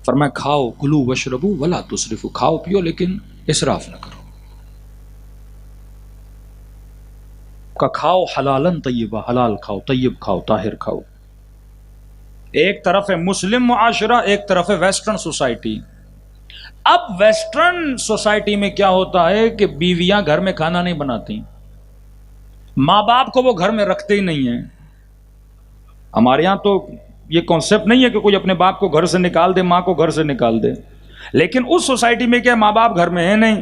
فرمایا کھاؤ کلو وشربو ولا تسرفو، کھاؤ پیو لیکن اسراف نہ کرو، کا کھاؤ حلالن طیبہ، حلال کھاؤ، طیب کھاؤ، طاہر کھاؤ۔ ایک طرف ہے مسلم معاشرہ، ایک طرف ہے ویسٹرن سوسائٹی۔ اب ویسٹرن سوسائٹی میں کیا ہوتا ہے کہ بیویاں گھر میں کھانا نہیں بناتی، ماں باپ کو وہ گھر میں رکھتے ہی نہیں ہیں۔ ہمارے یہاں تو یہ کانسیپٹ نہیں ہے کہ کوئی اپنے باپ کو گھر سے نکال دے، ماں کو گھر سے نکال دے، لیکن اس سوسائٹی میں کیا ماں باپ گھر میں ہے نہیں،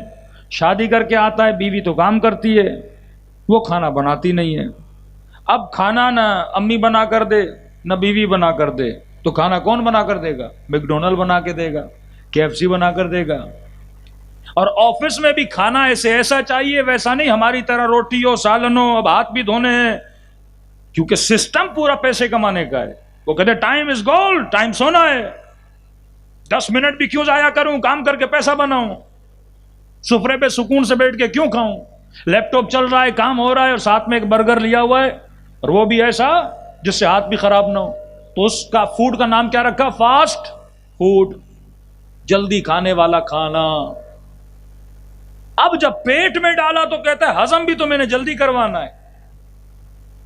شادی کر کے آتا ہے، بیوی تو کام کرتی ہے، وہ کھانا بناتی نہیں ہے۔ اب کھانا نہ امی بنا کر دے نہ بیوی بنا کر دے تو کھانا کون بنا کر دے گا؟ میک ڈونلڈ بنا کے دے گا، KFC بنا کر دے گا۔ اور آفس میں بھی کھانا ایسا چاہیے، ویسا نہیں ہماری طرح روٹی ہو سالن ہو، اب ہاتھ بھی دھونے ہیں، کیونکہ سسٹم پورا پیسے کمانے کا ہے۔ وہ کہتے ٹائم از گولڈ، ٹائم سونا ہے، 10 منٹ بھی کیوں ضائع کروں، کام کر کے پیسہ بناؤں، سفرے پہ سکون سے بیٹھ کے کیوں کھاؤں، لیپ ٹاپ چل رہا ہے، کام ہو رہا ہے، اور ساتھ میں ایک برگر لیا ہوا ہے، اور وہ بھی ایسا جس سے ہاتھ بھی خراب نہ ہو۔ تو اس کا فوڈ کا نام کیا رکھا؟ فاسٹ فوڈ، جلدی کھانے والا کھانا۔ اب جب پیٹ میں ڈالا تو کہتا ہے ہضم بھی تو میں نے جلدی کروانا ہے۔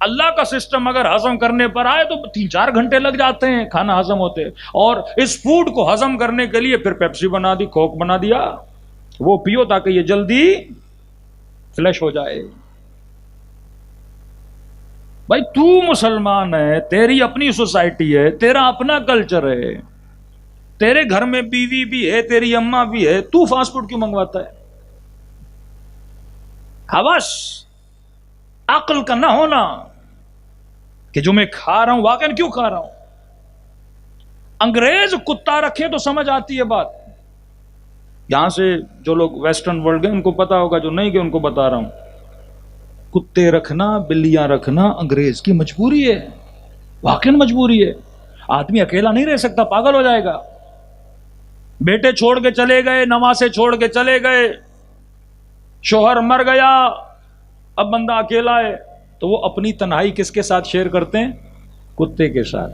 اللہ کا سسٹم اگر ہضم کرنے پر آئے تو 3-4 گھنٹے لگ جاتے ہیں کھانا ہضم ہوتے، اور اس فوڈ کو ہضم کرنے کے لیے پھر پیپسی بنا دی، کوک بنا دیا، وہ پیو تاکہ یہ جلدی فلش ہو جائے۔ بھائی تو مسلمان ہے، تیری اپنی سوسائٹی ہے، تیرا اپنا کلچر ہے، تیرے گھر میں بیوی بھی ہے، تیری اماں بھی ہے، تو فاسٹ فوڈ کیوں منگواتا ہے؟ ہوس، عقل کا نہ ہونا کہ جو میں کھا رہا ہوں واقعا کیوں کھا رہا ہوں۔ انگریز کتا رکھے تو سمجھ آتی ہے بات، یہاں سے جو لوگ ویسٹرن ورلڈ گئے ان کو پتا ہوگا، جو نہیں گئے ان کو بتا رہا ہوں۔ کتے رکھنا، بلیاں رکھنا انگریز کی مجبوری ہے، واقعا مجبوری ہے۔ آدمی اکیلا نہیں رہ سکتا، پاگل ہو جائے گا۔ بیٹے چھوڑ کے چلے گئے، نواسے چھوڑ کے چلے گئے، شوہر مر گیا، اب بندہ اکیلا ہے، تو وہ اپنی تنہائی کس کے ساتھ شیئر کرتے ہیں؟ کتے کے ساتھ۔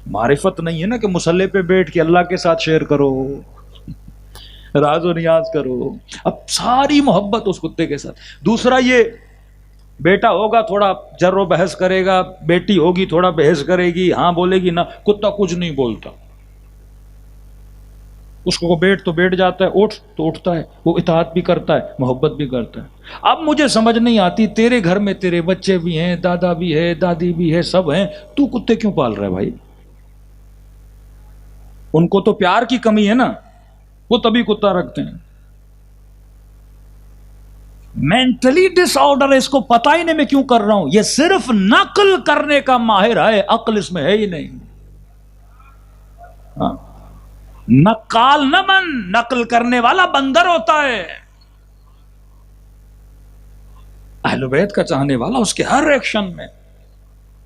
معرفت نہیں ہے نا کہ مصلی پہ بیٹھ کے اللہ کے ساتھ شیئر کرو، راز و نیاز کرو، اب ساری محبت اس کتے کے ساتھ۔ دوسرا یہ بیٹا ہوگا تھوڑا جر و بحث کرے گا، بیٹی ہوگی تھوڑا بحث کرے گی، ہاں بولے گی نہ، کتا کچھ نہیں بولتا، اس کو بیٹھ تو بیٹھ جاتا ہے، اٹھ تو اٹھتا ہے، وہ اطاعت بھی کرتا ہے، محبت بھی کرتا ہے۔ اب مجھے سمجھ نہیں آتی، تیرے گھر میں تیرے بچے بھی ہیں، دادا بھی ہے، دادی بھی ہے، سب ہیں، تو کتے کیوں پال رہا ہے بھائی؟ ان کو تو پیار کی کمی ہے نا، وہ تبھی کتا رکھتے ہیں۔ مینٹلی ڈس آرڈر ہے، اس کو پتا ہی نہیں میں کیوں کر رہا ہوں، یہ صرف نقل کرنے کا ماہر ہے، عقل اس میں ہے ہی نہیں۔ ہاں، نقال نہ بن، نقل کرنے والا بندر ہوتا ہے۔ اہل بیت کا چاہنے والا اس کے ہر ایکشن میں۔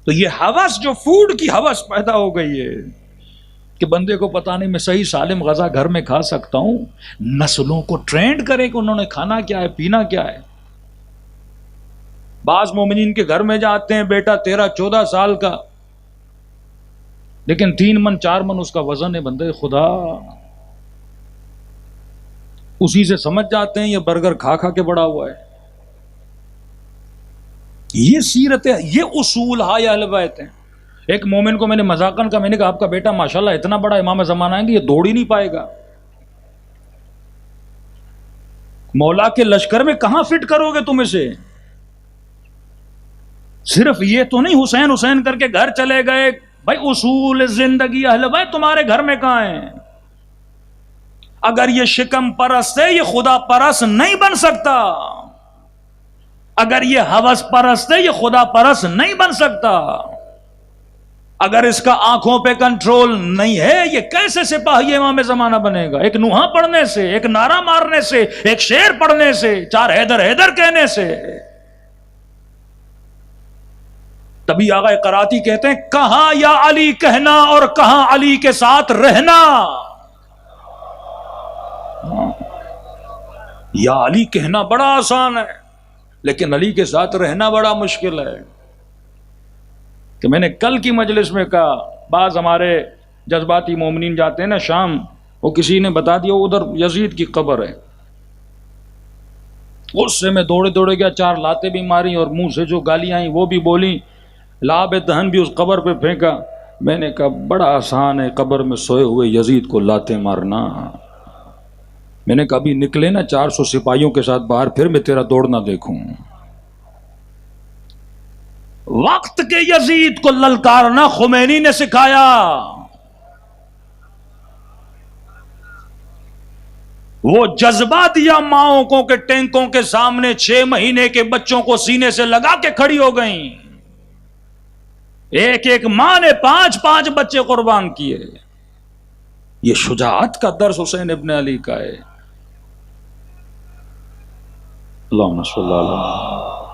تو یہ ہوس جو فوڈ کی ہوس پیدا ہو گئی ہے کہ بندے کو پتا نہیں میں صحیح سالم غذا گھر میں کھا سکتا ہوں، نسلوں کو ٹرینڈ کرے کہ انہوں نے کھانا کیا ہے، پینا کیا ہے۔ بعض مومنین کے گھر میں جاتے ہیں، بیٹا 13-14 سال کا، لیکن 3 من 4 من اس کا وزن ہے، بندے خدا، اسی سے سمجھ جاتے ہیں یہ برگر کھا کھا کے بڑا ہوا ہے۔ یہ سیرت ہے، یہ اصول ہائے اہل بیت ہیں۔ ایک مومن کو میں نے مذاقن کا، میں نے کہا آپ کا بیٹا ماشاءاللہ اتنا بڑا امام زمانہ آئیں گے، یہ دوڑ ہی نہیں پائے گا، مولا کے لشکر میں کہاں فٹ کرو گے تم اسے؟ صرف یہ تو نہیں حسین حسین کر کے گھر چلے گئے، بھائی اصول زندگی اہل بیت تمہارے گھر میں کہاں ہیں؟ اگر یہ شکم پرست ہے، یہ خدا پرست نہیں بن سکتا۔ اگر یہ ہوس پرست ہے، یہ خدا پرست نہیں بن سکتا۔ اگر اس کا آنکھوں پہ کنٹرول نہیں ہے، یہ کیسے سپاہی امام زمانہ بنے گا؟ ایک نوحہ پڑھنے سے، ایک نعرہ مارنے سے، ایک شعر پڑھنے سے، 4 حیدر حیدر کہنے سے۔ تبھی آقا قراتی کہتے ہیں کہاں یا علی کہنا اور کہاں علی کے ساتھ رہنا۔ یا علی کہنا بڑا آسان ہے، لیکن علی کے ساتھ رہنا بڑا مشکل ہے۔ کہ میں نے کل کی مجلس میں کہا، بعض ہمارے جذباتی مومنین جاتے ہیں نا شام، وہ کسی نے بتا دیا ادھر یزید کی قبر ہے، غصے میں دوڑے دوڑے گیا، 4 لاتیں بھی ماری اور منہ سے جو گالیاں آئیں وہ بھی بولی، لعاب دہن بھی اس قبر پہ پھینکا۔ میں نے کہا بڑا آسان ہے قبر میں سوئے ہوئے یزید کو لاتیں مارنا۔ میں نے کہا ابھی نکلے نا 400 سپاہیوں کے ساتھ باہر، پھر میں تیرا دوڑنا دیکھوں۔ وقت کے یزید کو للکارنا خمینی نے سکھایا۔ وہ جذبہ دیا ماؤں کو کہ ٹینکوں کے سامنے 6 مہینے کے بچوں کو سینے سے لگا کے کھڑی ہو گئیں۔ ایک ایک ماں نے 5 بچے قربان کیے۔ یہ شجاعت کا درس حسین ابن علی کا ہے۔ اللہم صلی اللہ علیہ وسلم۔